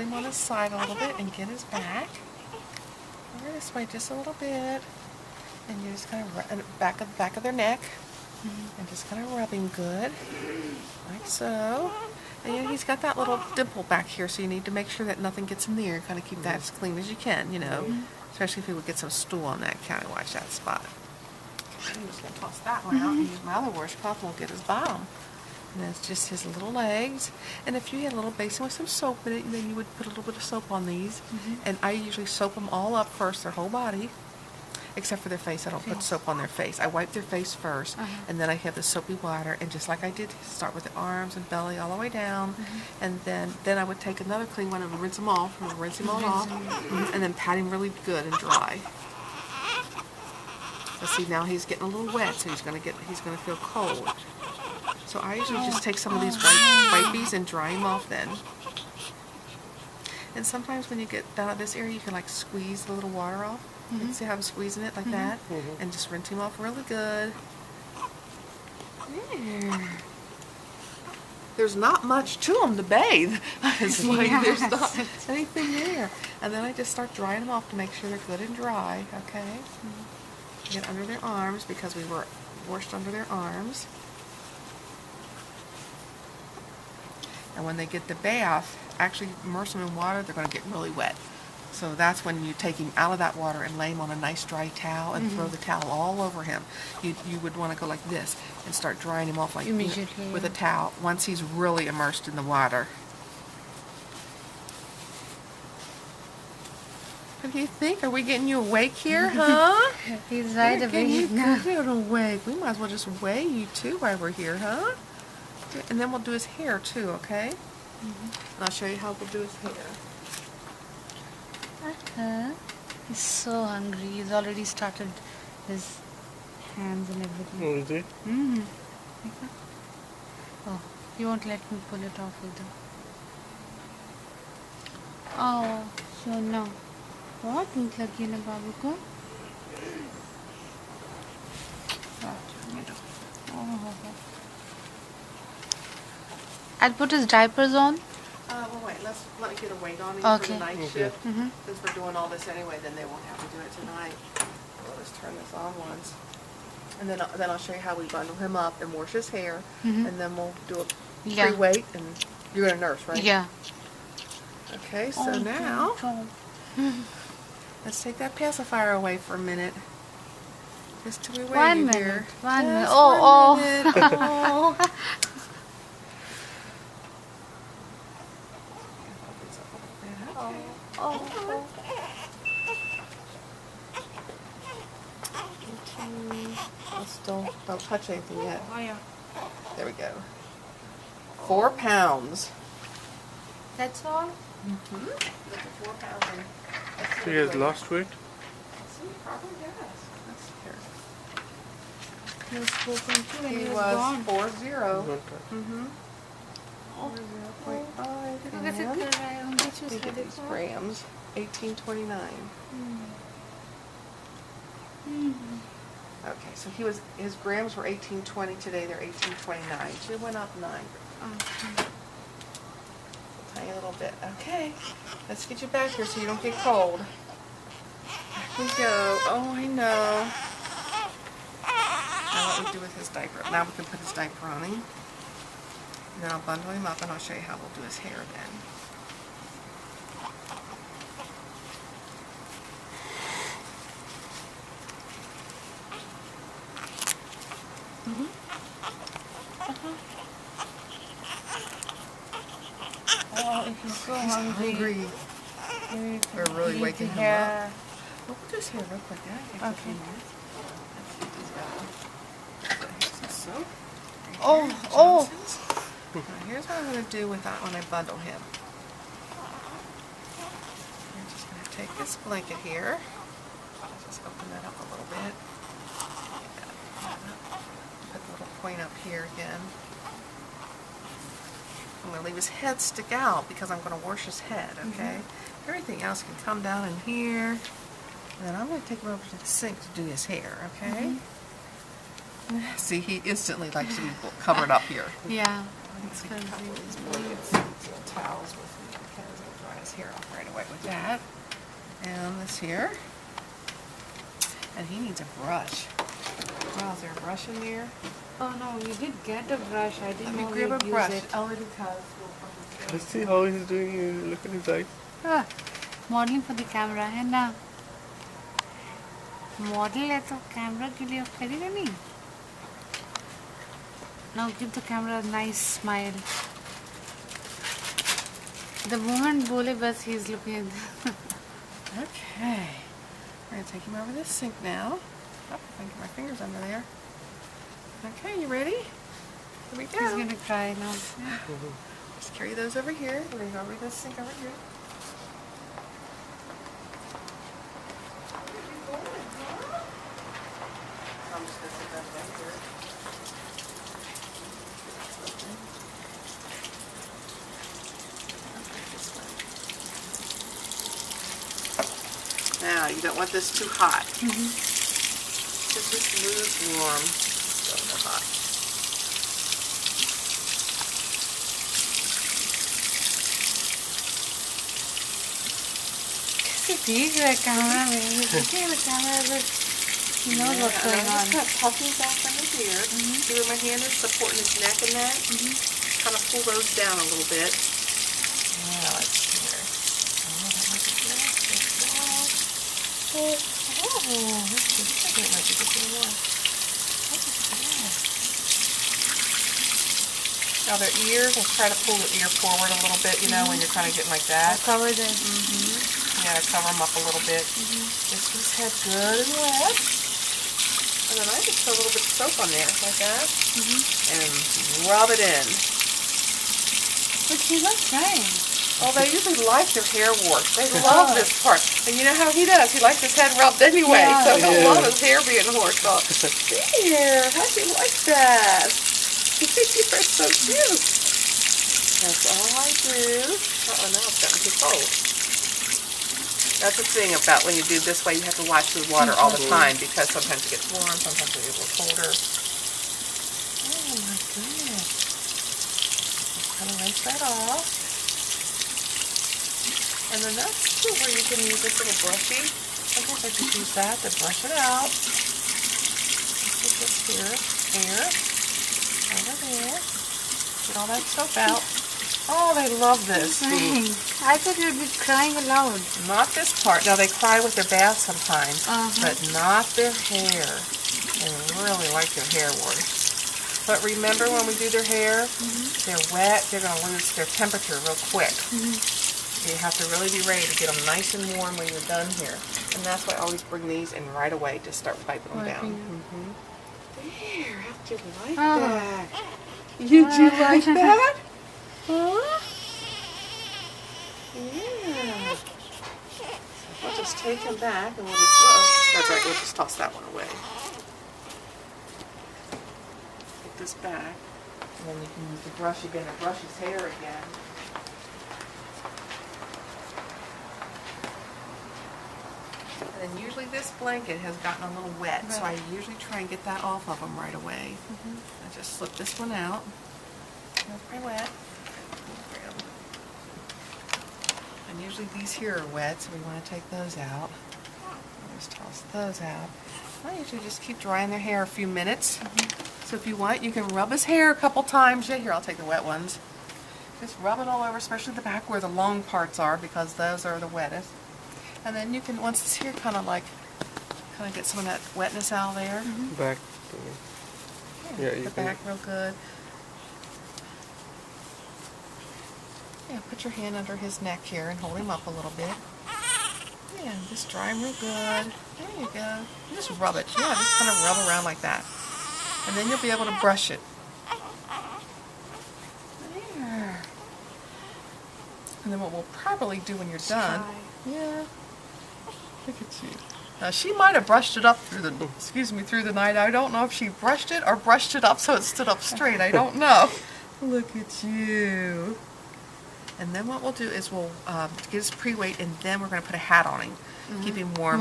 him on his side a little bit and get his back. Over this way just a little bit. And you just kind of back of their neck. And just kind of rubbing good. Like so. And he's got that little dimple back here, so you need to make sure that nothing gets in there. Kind of keep that as clean as you can, you know. Especially if you would get some stool on that. Kind of watch that spot. Okay, I'm just going to toss that one out and use my other washcloth and we'll get his bottom. And that's just his little legs. And if you had a little basin with some soap in it, then you would put a little bit of soap on these. And I usually soap them all up first, their whole body. Except for their face. I don't put soap on their face. I wipe their face first, and then I have the soapy water, and just like I did, start with the arms and belly all the way down, and then I would take another clean one and rinse them off, and then pat him really good and dry. So see, now he's getting a little wet, so he's gonna feel cold. So I usually just take some of these wipies and dry him off then. And sometimes when you get down at this area, you can like squeeze the little water off. You can see how I'm squeezing it like that, and just rinse him off really good. There. There's not much to them to bathe. It's like there's not anything there. And then I just start drying them off to make sure they're good and dry. Okay. Get under their arms because we were washed under their arms. And when they get the bath, actually immerse them in water, they're going to get really wet. So that's when you take him out of that water and lay him on a nice dry towel and throw the towel all over him. You would want to go like this and start drying him off like immediately with a towel once he's really immersed in the water. What do you think? Are we getting you awake here, huh? He's right awake now. Good awake. We might as well just weigh you too while we're here, huh? And then we'll do his hair too, okay? And I'll show you how we'll do his hair. He's so hungry. He's already started his hands and everything. Oh, is he? Oh, he won't let me pull it off either. Oh, so no. बहुत भूख लगी है ना बाबू को? I'll put his diapers on. Well, wait, let me get a weight on him for the night shift. Since we're doing all this anyway, then they won't have to do it tonight. We'll just turn this on once. And then I'll show you how we bundle him up and wash his hair. And then we'll do a pre-weight, and you're going to nurse, right? Yeah. Okay, so now, let's take that pacifier away for a minute. Just till we weigh you here. 1 minute. Oh. Still don't touch anything yet. Oh yeah. There we go. 4 pounds. That's all? 4 pounds. So he has lost weight? Probably yes. Let's see here. He was 4.2 and He was was gone. 40. 40.5 grams. 1829. Okay, so his grams were 1820 today. They're 1829. So it went up 9. Tiny little bit. Okay, let's get you back here so you don't get cold. Back we go. Oh, I know. Now what we do with his diaper. Now we can put his diaper on him. And then I'll bundle him up and I'll show you how we'll do his hair then. Oh, he's so hungry. We're really waking him up. We'll do his hair real quick. Okay. Let's see if he's got some soap. Oh. Now, here's what I'm going to do with that when I bundle him. I'm just going to take this blanket here. Just open that up a little bit. Put the little point up here again. I'm going to leave his head stick out because I'm going to wash his head, okay? Everything else can come down in here. And then I'm going to take him over to the sink to do his hair, okay? See, he instantly likes to be covered up here. Yeah. Let's get a couple of these blades, some towels with me, okay, as I dry his hair off right away with that. And this here. And he needs a brush. Wow, is there a brush in there? Oh no, you did get a brush. I didn't know Let me you'd grab a use brush. it. Only because Let's see how he's doing it. Look at his eyes. Ah, modeling for the camera है ना? Model है तो camera के लिए करेगा नहीं? Now give the camera a nice smile. The moment bole bas he's looking at the Okay. We're going to take him over this sink now. Oh, I can get my fingers under there. Okay, you ready? Here we go. He's gonna cry now. Just carry those over here. We're going to go over this sink over here. I'm just going to put that right here. Now, you don't want this too hot. Just this lukewarm, so hot. ठीक है camera में देखिए the camera he knows what's going on. I'm just kind of puffing back under here. See where my hand is supporting his neck and that? Kind of pull those down a little bit. Now let's see here. Oh, that might be good. That might be good. Now their ears, we'll try to pull the ear forward a little bit, you know, when you're kind of getting like that. I'll cover them. You gotta cover them up a little bit. Get his head good and wet. And then I just put a little bit of soap on there, like that. And rub it in. But she's not crying. Oh, they usually like their hair washed. They love this part. And you know how he does? He likes his head rubbed anyway. Yeah. So he'll love his hair being washed off. Here, how'd you like that? You're so cute. That's all I do. Uh-oh, now it's gotten too cold. That's the thing about when you do this way, you have to watch the water all the time because sometimes it gets warm, sometimes it gets a little colder. Oh my goodness. Just kind of rinse that off. And then that's too where you can use this little brushy. Sometimes I just use that to brush it out. Put this here, over there. Get all that stuff out. Oh, they love this. I thought you'd be crying aloud. Not this part. Now, they cry with their bath sometimes, but not their hair. They really like their hair washed. But remember when we do their hair, they're wet, they're going to lose their temperature real quick. You have to really be ready to get them nice and warm when you're done here. And that's why I always bring these in right away to start wiping them down. There, how'd you like that? You do like that? Huh? Yeah. We'll just take him back and we'll just, that's right, we'll just toss that one away. Take this back, and then you can use the brush again to brush his hair again. And then usually this blanket has gotten a little wet, so I usually try and get that off of him right away. I just slip this one out. That's pretty wet. And usually these here are wet, so we want to take those out. Just toss those out. I usually just keep drying their hair a few minutes. So if you want, you can rub his hair a couple times. Yeah, here, I'll take the wet ones. Just rub it all over, especially the back where the long parts are, because those are the wettest. And then you can, once it's here, kind of get some of that wetness out of there. Back. Yeah, the back real good. Yeah, put your hand under his neck here and hold him up a little bit. Yeah, just dry him real good. There you go. Just rub it. Yeah, just kind of rub around like that. And then you'll be able to brush it. There. And then what we'll probably do when you're done. Yeah. Look at you. Now she might have brushed it up through the night. I don't know if she brushed it or brushed it up so it stood up straight. I don't know. Look at you. And then what we'll do is we'll get his pre-weight, and then we're going to put a hat on him. Keep him warm.